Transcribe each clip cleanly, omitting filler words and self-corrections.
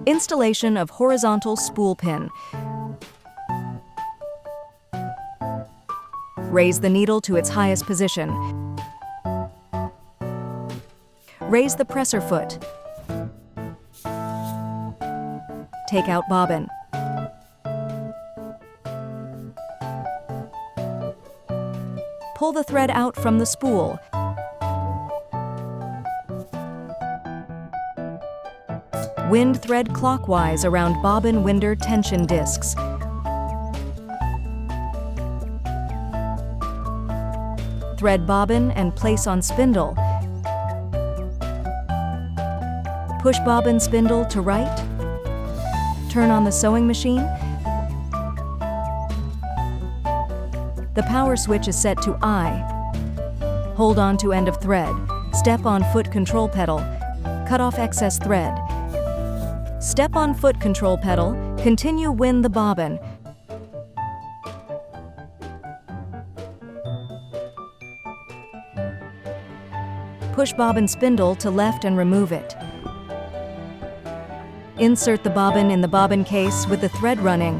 Installation of horizontal spool pin. Raise the needle to its highest position. Raise the presser foot. Take out bobbin. Pull the thread out from the spool. Wind thread clockwise around bobbin winder tension discs. Thread bobbin and place on spindle. Push bobbin spindle to right. Turn on the sewing machine. The power switch is set to I. Hold on to end of thread. Step on foot control pedal. Cut off excess thread. Step on foot control pedal. Continue wind the bobbin. Push bobbin spindle to left and remove it. Insert the bobbin in the bobbin case with the thread running.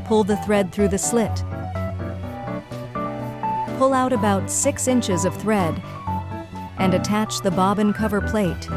Pull the thread through the slit. Pull out about 6 inches of thread and attach the bobbin cover plate.